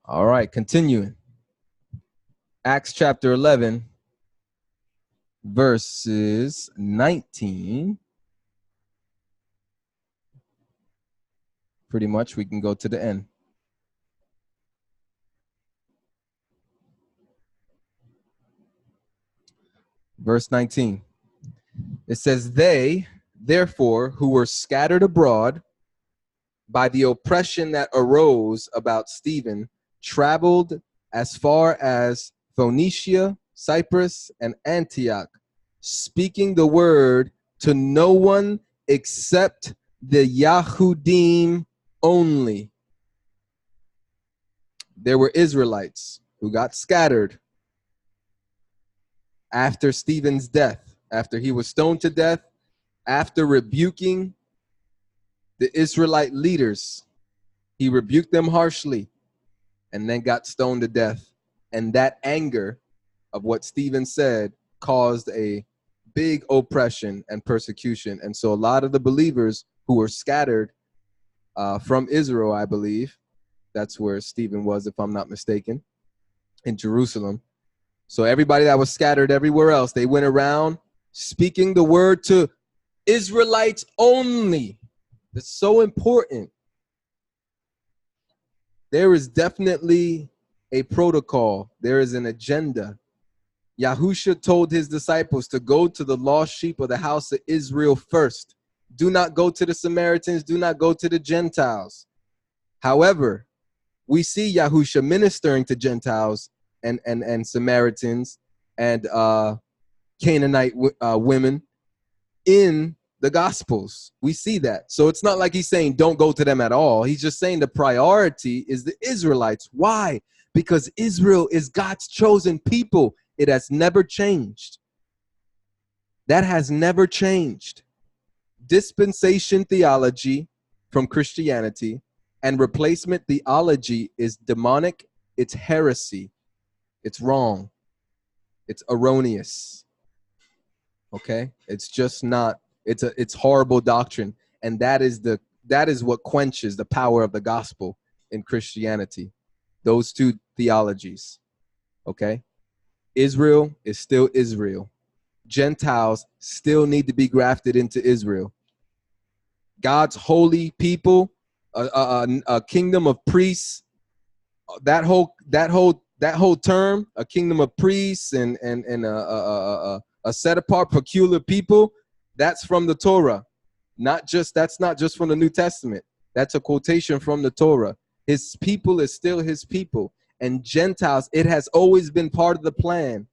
All right, continuing. Acts chapter 11, verses 19. Pretty much we can go to the end. Verse 19. It says, they, therefore, who were scattered abroad by the oppression that arose about Stephen, traveled as far as Phoenicia, Cyprus, and Antioch, speaking the word to no one except the Yahudim only. There were Israelites who got scattered after Stephen's death, after he was stoned to death, after rebuking the Israelite leaders. He rebuked them harshly and then got stoned to death. And that anger of what Stephen said caused a big oppression and persecution. And so a lot of the believers who were scattered from Israel, I believe, that's where Stephen was, if I'm not mistaken, in Jerusalem. So everybody that was scattered everywhere else, they went around speaking the word to Israelites only. That's so important. There is definitely a protocol. There is an agenda. Yahusha told his disciples to go to the lost sheep of the house of Israel first. Do not go to the Samaritans. Do not go to the Gentiles. However, we see Yahusha ministering to Gentiles and Samaritans and Canaanite women in the Gospels. We see that. So it's not like he's saying don't go to them at all. He's just saying the priority is the Israelites. Why? Because Israel is God's chosen people. It has never changed. That has never changed. Dispensation theology from Christianity and replacement theology is demonic. It's heresy. It's wrong. It's erroneous. Okay? It's just not, it's horrible doctrine. And that is what quenches the power of the gospel in Christianity. Those two theologies. Okay? Israel is still Israel. Gentiles still need to be grafted into Israel. God's holy people, a kingdom of priests, that whole term, a kingdom of priests and a set apart peculiar people, that's from the Torah. That's not just from the New Testament. That's a quotation from the Torah. His people is still his people. And Gentiles, it has always been part of the plan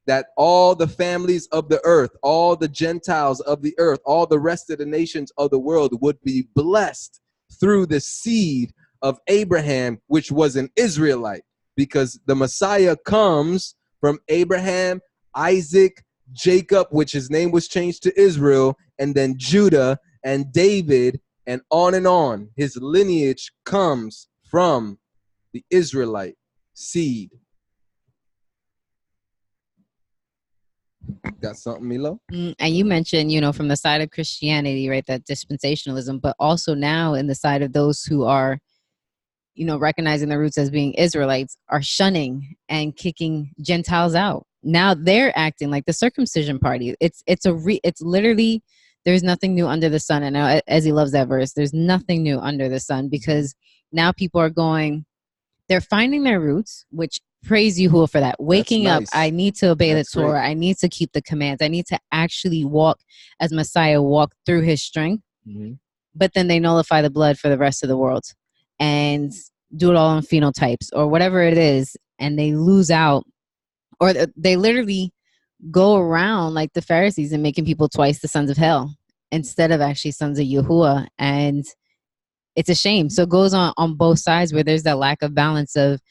that all the families of the earth, all the Gentiles of the earth, all the rest of the nations of the world would be blessed through the seed of Abraham, which was an Israelite, because the Messiah comes from Abraham, Isaac, Jacob, which his name was changed to Israel, and then Judah and David, and on and on. His lineage comes from the Israelite seed. Got something, Milo? And you mentioned, from the side of Christianity, right, that dispensationalism, but also now in the side of those who are, recognizing their roots as being Israelites, are shunning and kicking Gentiles out. Now they're acting like the circumcision party. It's literally, there's nothing new under the sun. And now, as he loves that verse, there's nothing new under the sun, because now people are they're finding their roots, which praise Yahuwah for that. Waking up, I need to obey the Torah. Great. I need to keep the commands. I need to actually walk as Messiah walked through his strength. Mm-hmm. But then they nullify the blood for the rest of the world and do it all on phenotypes or whatever it is. And they lose out, or they literally go around like the Pharisees and making people twice the sons of hell instead of actually sons of Yahuwah. And it's a shame. So it goes on both sides, where there's that lack of balance of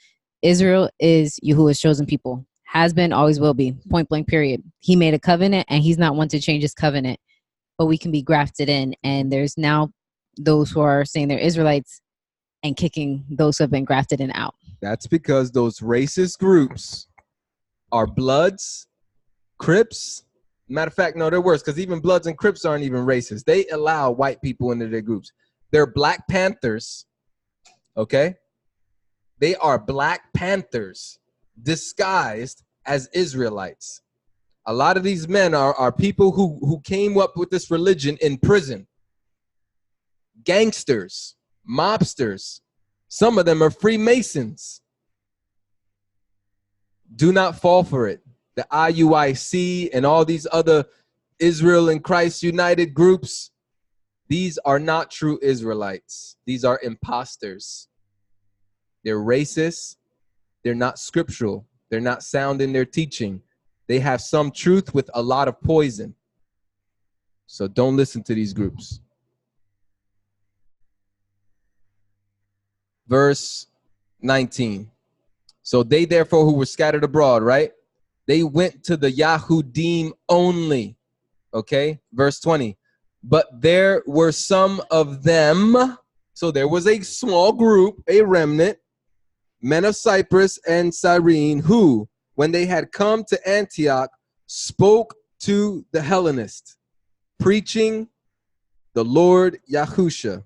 Israel is Yahuwah's chosen people, has been, always will be, point blank, period. He made a covenant and he's not one to change his covenant, but we can be grafted in. And there's now those who are saying they're Israelites and kicking those who have been grafted in out. That's because those racist groups are Bloods, Crips. Matter of fact, no, they're worse, because even Bloods and Crips aren't even racist. They allow white people into their groups. They're Black Panthers, okay? They are Black Panthers disguised as Israelites. A lot of these men are people who came up with this religion in prison. Gangsters, mobsters. Some of them are Freemasons. Do not fall for it. The IUIC and all these other Israel and Christ United groups, these are not true Israelites. These are imposters. They're racist. They're not scriptural. They're not sound in their teaching. They have some truth with a lot of poison. So don't listen to these groups. Verse 19. So they therefore who were scattered abroad, right? They went to the Yahudim only. Okay, verse 20. But there were some of them, so there was a small group, a remnant, men of Cyprus and Cyrene, who, when they had come to Antioch, spoke to the Hellenists, preaching the Lord Yahusha.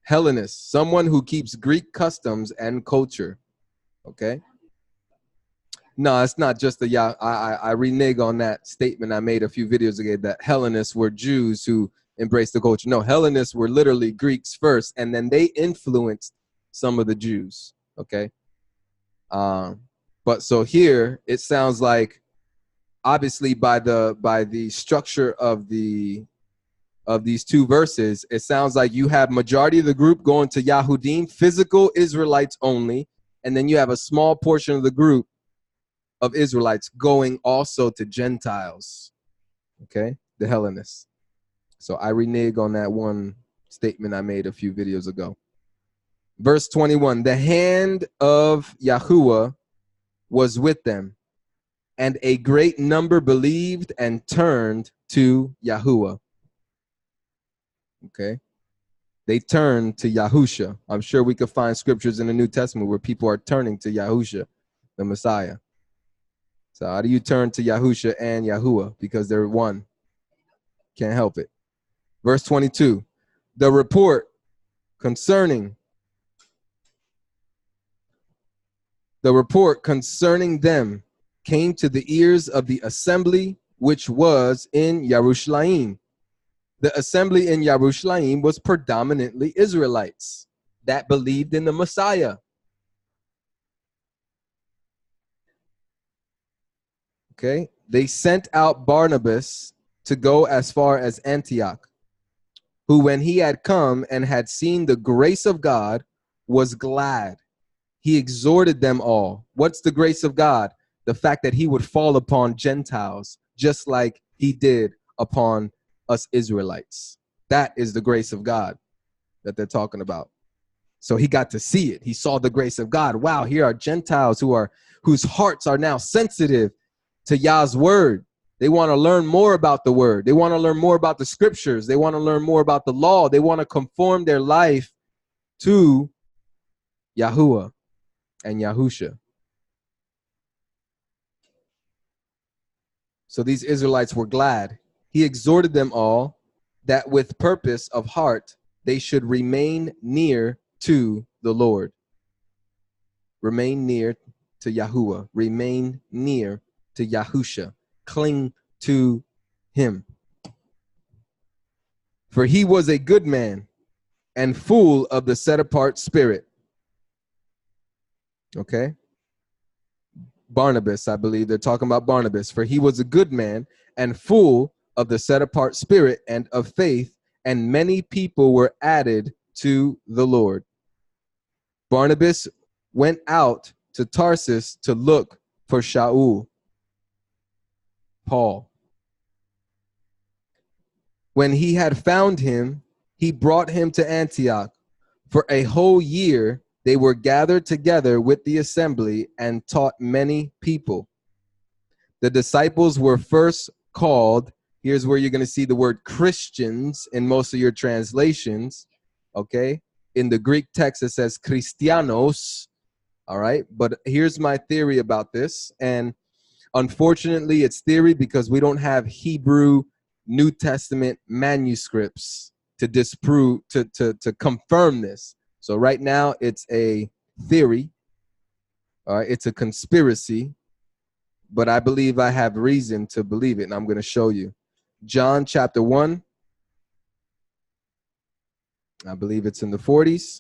Hellenist, someone who keeps Greek customs and culture. Okay. No, it's not just the I renege on that statement I made a few videos ago that Hellenists were Jews who embraced the culture. No, Hellenists were literally Greeks first, and then they influenced some of the Jews. Okay. But so here it sounds like, obviously by the structure of these two verses, it sounds like you have majority of the group going to Yahudim, physical Israelites only, and then you have a small portion of the group of Israelites going also to Gentiles, okay, the Hellenists. So I renege on that one statement I made a few videos ago. Verse 21, the hand of Yahuwah was with them, and a great number believed and turned to Yahuwah. Okay. They turned to Yahusha. I'm sure we could find scriptures in the New Testament where people are turning to Yahusha, the Messiah. So how do you turn to Yahusha and Yahuwah? Because they're one. Can't help it. Verse 22, the report concerning them came to the ears of the assembly which was in Yerushalayim. The assembly in Yerushalayim was predominantly Israelites that believed in the Messiah. Okay, they sent out Barnabas to go as far as Antioch, who when he had come and had seen the grace of God was glad. He exhorted them all. What's the grace of God? The fact that he would fall upon Gentiles just like he did upon us Israelites. That is the grace of God that they're talking about. So he got to see it. He saw the grace of God. Wow, here are Gentiles whose hearts are now sensitive to Yah's word. They want to learn more about the word. They want to learn more about the scriptures. They want to learn more about the law. They want to conform their life to Yahuwah and Yahusha. So these Israelites were glad. He exhorted them all that with purpose of heart they should remain near to the Lord. Remain near to Yahuwah. Remain near to Yahusha. Cling to him. For he was a good man and full of the set apart spirit. Okay. Barnabas, I believe they're talking about Barnabas. For he was a good man and full of the set apart spirit and of faith, and many people were added to the Lord. Barnabas went out to Tarsus to look for Shaul, Paul. When he had found him, he brought him to Antioch. For a whole year they were gathered together with the assembly and taught many people. The disciples were first called, here's where you're going to see the word Christians in most of your translations, okay? In the Greek text, it says Christianos, all right? But here's my theory about this, and unfortunately, it's theory because we don't have Hebrew New Testament manuscripts to disprove, to confirm this. So right now, it's a theory. It's a conspiracy, but I believe I have reason to believe it, and I'm going to show you. John chapter 1. I believe it's in the 40s.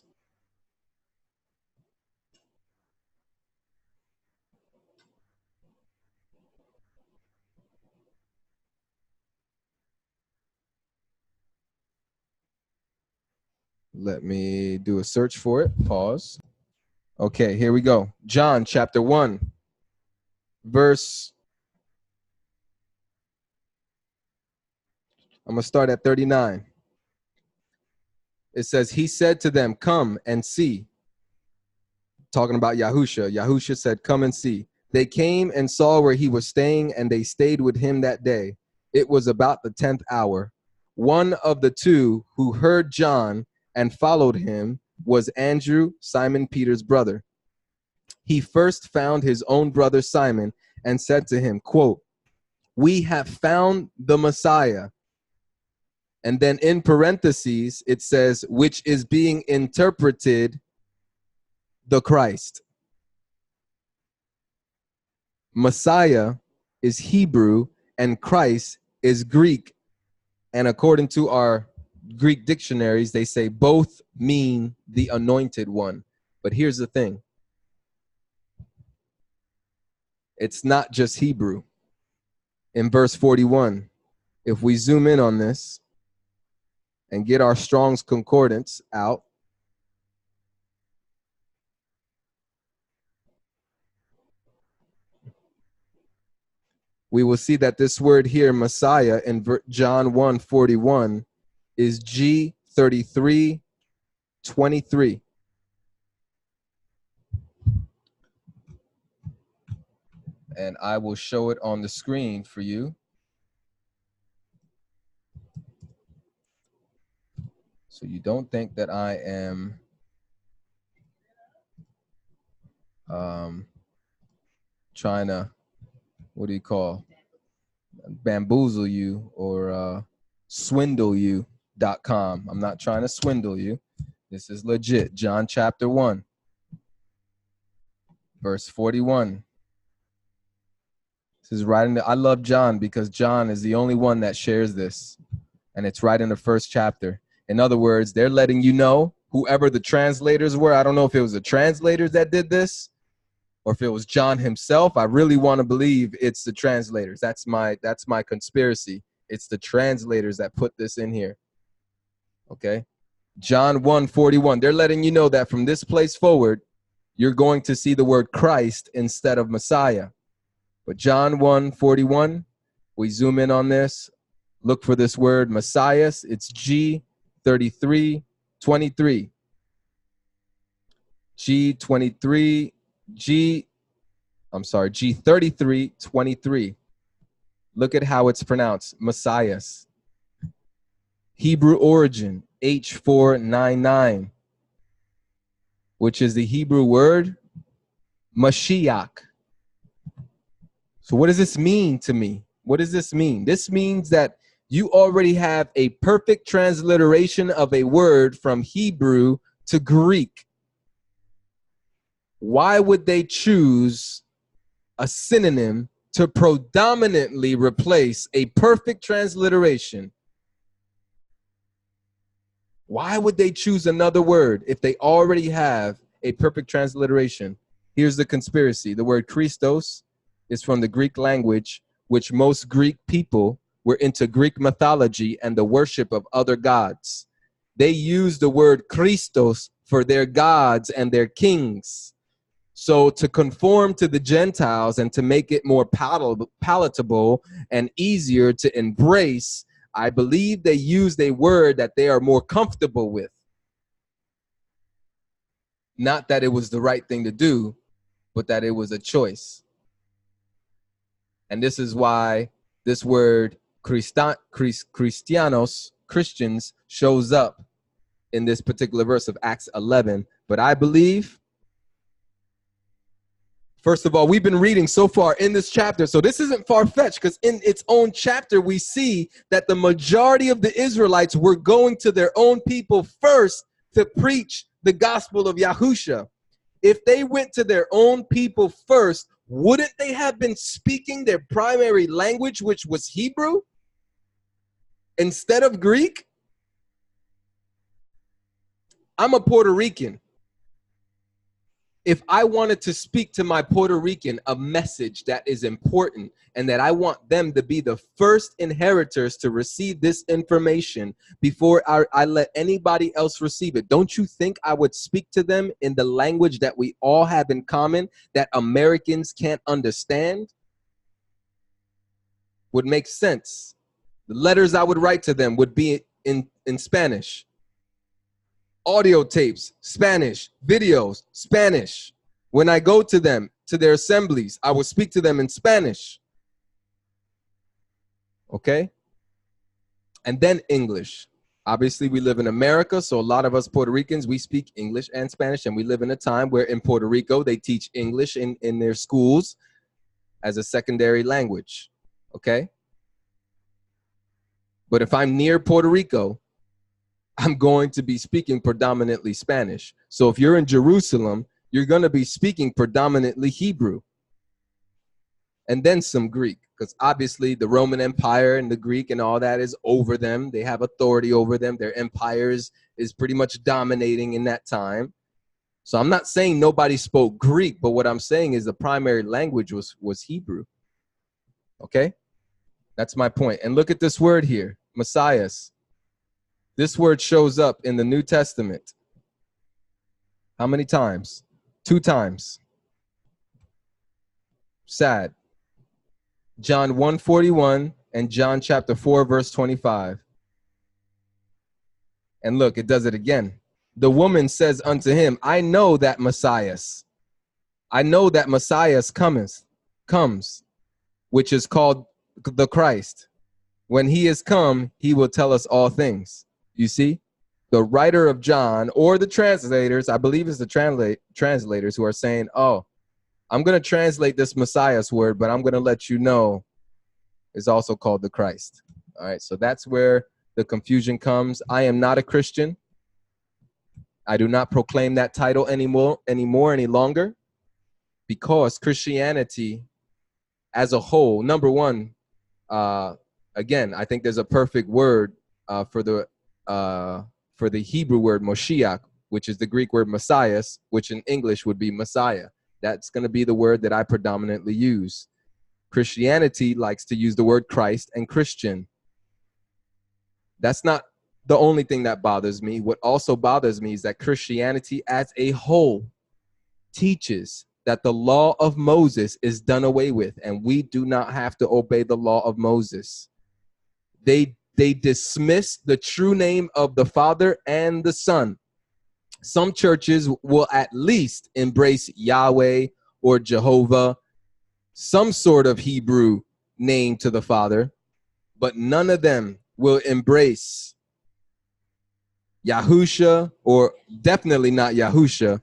Let me do a search for it. Pause. Okay, here we go. John chapter 1, verse. I'm going to start at 39. It says, he said to them, come and see. Talking about Yahusha. Yahusha said, come and see. They came and saw where he was staying, and they stayed with him that day. It was about the 10th hour. One of the two who heard John and followed him was Andrew, Simon Peter's brother. He first found his own brother Simon and said to him, quote, we have found the Messiah. And then in parentheses, it says, which is being interpreted the Christ. Messiah is Hebrew and Christ is Greek. And according to our Greek dictionaries, they say both mean the anointed one. But here's the thing. It's not just Hebrew. In verse 41, if we zoom in on this and get our Strong's Concordance out, we will see that this word here, Messiah, in John 1:41 is G33:23. And I will show it on the screen for you. So you don't think that I am trying to, what do you call, bamboozle you or swindle you.com. I'm not trying to swindle you. This is legit. John chapter 1, verse 41. This is right in the, I love John because John is the only one that shares this. And it's right in the first chapter. In other words, they're letting you know, whoever the translators were, I don't know if it was the translators that did this or if it was John himself. I really want to believe it's the translators. That's my conspiracy. It's the translators that put this in here. Okay? John 1:41. They're letting you know that from this place forward, you're going to see the word Christ instead of Messiah. But John 1:41, we zoom in on this. Look for this word Messiah. It's G33:23. G33:23. Look at how it's pronounced. Messiah. Hebrew origin, H499, which is the Hebrew word Mashiach. So what does this mean to me? What does this mean? This means that you already have a perfect transliteration of a word from Hebrew to Greek. Why would they choose a synonym to predominantly replace a perfect transliteration? Why would they choose another word if they already have a perfect transliteration? Here's the conspiracy. The word Christos is from the Greek language, which most Greek people were into Greek mythology and the worship of other gods. They used the word Christos for their gods and their kings. So to conform to the Gentiles and to make it more palatable and easier to embrace, I believe they used a word that they are more comfortable with. Not that it was the right thing to do, but that it was a choice. And this is why this word Christianos, Christians, shows up in this particular verse of Acts 11. But I believe, first of all, we've been reading so far in this chapter, so this isn't far-fetched, because in its own chapter, we see that the majority of the Israelites were going to their own people first to preach the gospel of Yahusha. if they went to their own people first, wouldn't they have been speaking their primary language, which was Hebrew, instead of Greek? I'm a Puerto Rican. If I wanted to speak to my Puerto Rican a message that is important and that I want them to be the first inheritors to receive this information before I let anybody else receive it, don't you think I would speak to them in the language that we all have in common that Americans can't understand? Would make sense. The letters I would write to them would be in Spanish. Audio tapes, Spanish. Videos, Spanish. When I go to them, to their assemblies, I will speak to them in Spanish. Okay? And then English. Obviously, we live in America, so a lot of us Puerto Ricans, we speak English and Spanish, and we live in a time where in Puerto Rico, they teach English in their schools as a secondary language. Okay? But if I'm near Puerto Rico, I'm going to be speaking predominantly Spanish. So if you're in Jerusalem, you're going to be speaking predominantly Hebrew. And then some Greek, because obviously the Roman Empire and the Greek and all that is over them. They have authority over them. Their empires is pretty much dominating in that time. So I'm not saying nobody spoke Greek, but what I'm saying is the primary language was Hebrew. Okay? That's my point. And look at this word here, Messias. This word shows up in the New Testament. How many times? 2 times. Sad. John 1:41 and John chapter 4, verse 25. And look, it does it again. The woman says unto him, I know that Messias. I know that Messias comes, which is called the Christ. When he is come, he will tell us all things. You see, the writer of John or the translators, I believe it's the translators who are saying, oh, I'm going to translate this Messiah's word, but I'm going to let you know it's also called the Christ. All right, so that's where the confusion comes. I am not a Christian. I do not proclaim that title any longer, because Christianity as a whole, number one, again, I think there's a perfect word for the Hebrew word Moshiach, which is the Greek word Messias, which in English would be Messiah. That's going to be the word that I predominantly use. Christianity likes to use the word Christ and Christian. That's not the only thing that bothers me. What also bothers me is that Christianity as a whole teaches that the law of Moses is done away with, and we do not have to obey the law of Moses. They dismiss the true name of the Father and the Son. Some churches will at least embrace Yahweh or Jehovah, some sort of Hebrew name to the Father, but none of them will embrace Yahusha, or definitely not Yahusha.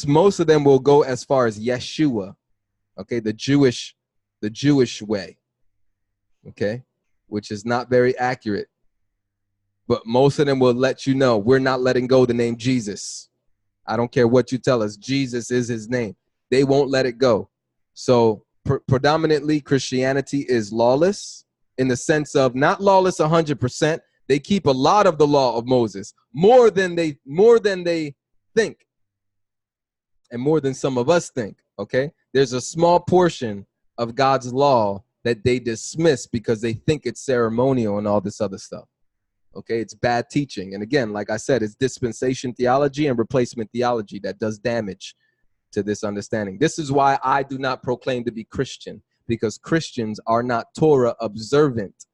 Most of them will go as far as Yeshua, okay, the Jewish way, okay, which is not very accurate. But most of them will let you know, we're not letting go of the name Jesus. I don't care what you tell us. Jesus is his name. They won't let it go. So predominantly Christianity is lawless, in the sense of not lawless 100%. They keep a lot of the law of Moses, more than they think, and more than some of us think. Okay, there's a small portion of God's law that they dismiss because they think it's ceremonial and all this other stuff. Okay, it's bad teaching. And again, like I said, it's dispensation theology and replacement theology that does damage to this understanding. This is why I do not proclaim to be Christian, because Christians are not Torah observant.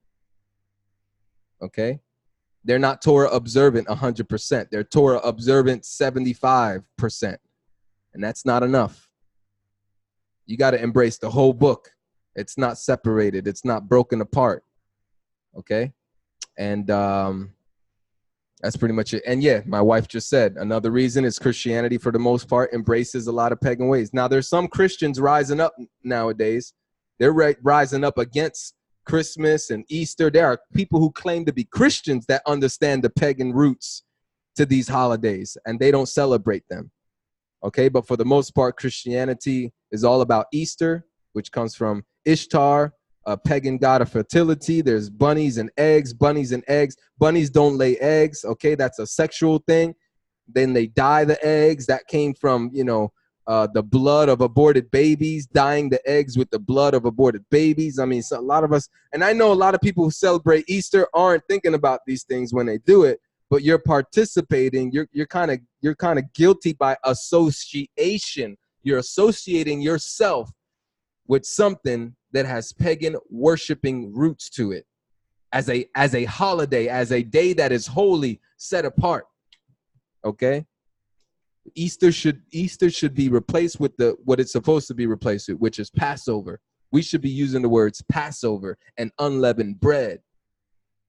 Okay, they're not Torah observant 100%. They're Torah observant 75%. And that's not enough. You got to embrace the whole book. It's not separated. It's not broken apart. Okay. And that's pretty much it. And yeah, my wife just said another reason is Christianity, for the most part, embraces a lot of pagan ways. Now, there's some Christians rising up nowadays. They're rising up against Christmas and Easter. There are people who claim to be Christians that understand the pagan roots to these holidays, and they don't celebrate them. Okay, but for the most part, Christianity is all about Easter, which comes from Ishtar, a pagan god of fertility. There's bunnies and eggs, bunnies and eggs. Bunnies don't lay eggs. Okay, that's a sexual thing. Then they dye the eggs. That came from, the blood of aborted babies, dyeing the eggs with the blood of aborted babies. I mean, so a lot of us, and I know a lot of people who celebrate Easter aren't thinking about these things when they do it, but you're participating. You're kind of guilty by association. You're associating yourself with something that has pagan worshiping roots to it, as a holiday, as a day that is holy, set apart. Okay, Easter should be replaced with what it's supposed to be replaced with, which is Passover. We should be using the words Passover and unleavened bread.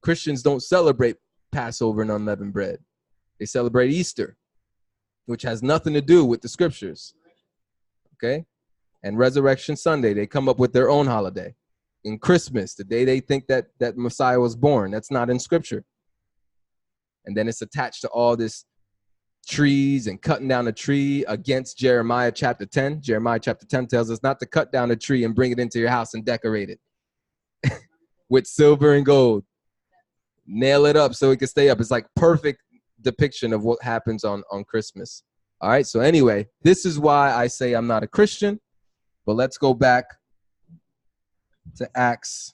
Christians don't celebrate Passover and unleavened bread. They celebrate Easter, which has nothing to do with the scriptures. Okay? And Resurrection Sunday, they come up with their own holiday. In Christmas, the day they think that Messiah was born, that's not in scripture. And then it's attached to all this trees and cutting down a tree against Jeremiah chapter 10. Jeremiah chapter 10 tells us not to cut down a tree and bring it into your house and decorate it with silver and gold. Nail it up so it can stay up. It's like perfect depiction of what happens on Christmas. All right, so anyway, this is why I say I'm not a Christian. But let's go back to Acts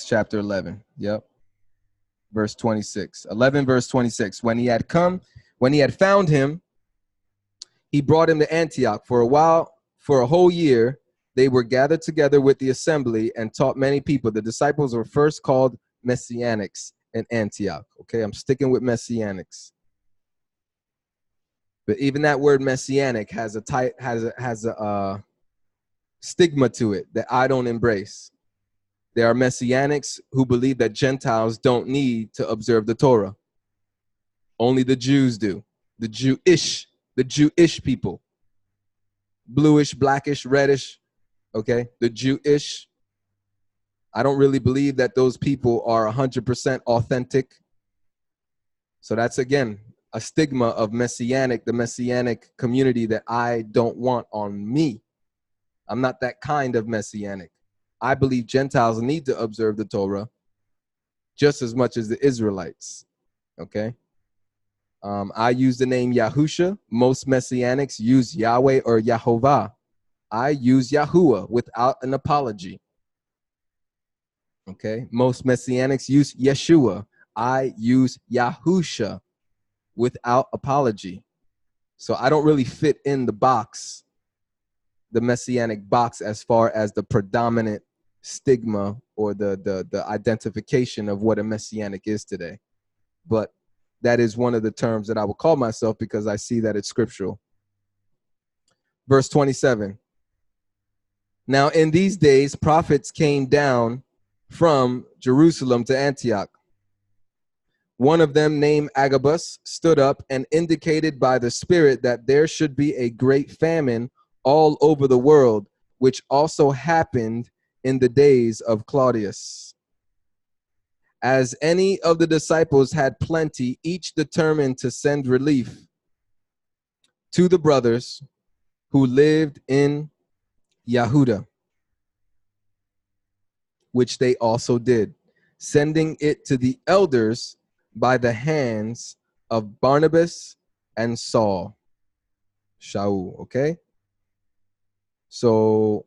chapter 11. Yep. Verse 26. 11 verse 26. When he had found him, he brought him to Antioch. For a whole year, they were gathered together with the assembly and taught many people. The disciples were first called Messianics in Antioch. Okay, I'm sticking with Messianics. But even that word Messianic has a stigma to it that I don't embrace. There are Messianics who believe that Gentiles don't need to observe the Torah. Only the Jews do. The Jewish people. Bluish, blackish, reddish. Okay, the Jewish. I don't really believe that those people are 100% authentic. So that's, again, a stigma of the Messianic community that I don't want on me. I'm not that kind of Messianic. I believe Gentiles need to observe the Torah just as much as the Israelites. Okay. I use the name Yahusha. Most Messianics use Yahweh or Yahovah. I use Yahuwah without an apology. Okay. Most Messianics use Yeshua. I use Yahusha without apology. So I don't really fit in the Messianic box, as far as the predominant stigma or the identification of what a Messianic is today. But that is one of the terms that I will call myself because I see that it's scriptural. Verse 27. Now in these days, prophets came down from Jerusalem to Antioch. One of them, named Agabus, stood up and indicated by the Spirit that there should be a great famine all over the world, which also happened in the days of Claudius. As any of the disciples had plenty, each determined to send relief to the brothers who lived in Yahuda, which they also did, sending it to the elders by the hands of Barnabas and Saul. Shaul, okay? So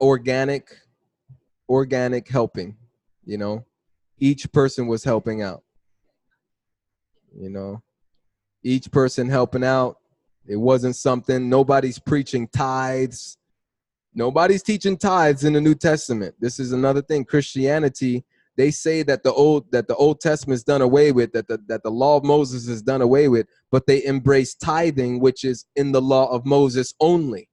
organic helping, each person was helping out, each person helping out. It wasn't something, nobody's preaching tithes. Nobody's teaching tithes in the New Testament. This is another thing. Christianity, they say that the Old Testament is done away with, that the law of Moses is done away with, but they embrace tithing, which is in the law of Moses only.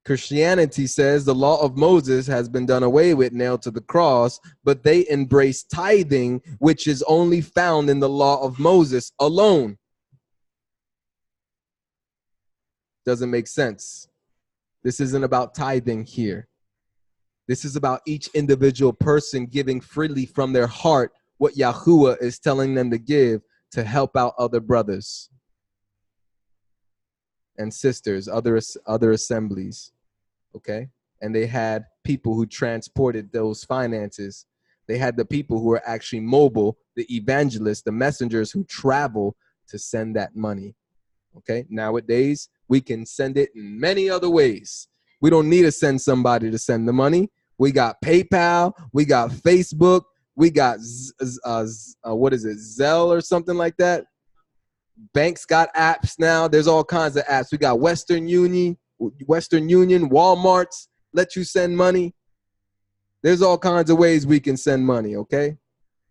Christianity says the law of Moses has been done away with, nailed to the cross, but they embrace tithing, which is only found in the law of Moses alone. Doesn't make sense. This isn't about tithing here. This is about each individual person giving freely from their heart what Yahuwah is telling them to give to help out other brothers and sisters, other assemblies, okay? And they had people who transported those finances. They had the people who are actually mobile, the evangelists, the messengers who travel to send that money, okay? Nowadays, we can send it in many other ways. We don't need to send somebody to send the money. We got PayPal, we got Facebook, we got, what is it, Zelle or something like that? Banks got apps now. There's all kinds of apps. We got Western Union, Walmart's let you send money. There's all kinds of ways we can send money, okay?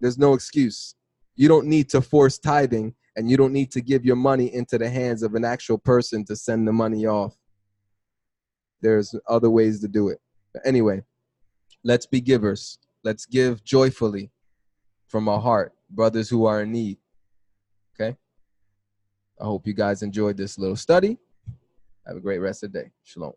There's no excuse. You don't need to force tithing, and you don't need to give your money into the hands of an actual person to send the money off. There's other ways to do it. But anyway, let's be givers. Let's give joyfully from our heart, brothers who are in need, okay? I hope you guys enjoyed this little study. Have a great rest of the day. Shalom.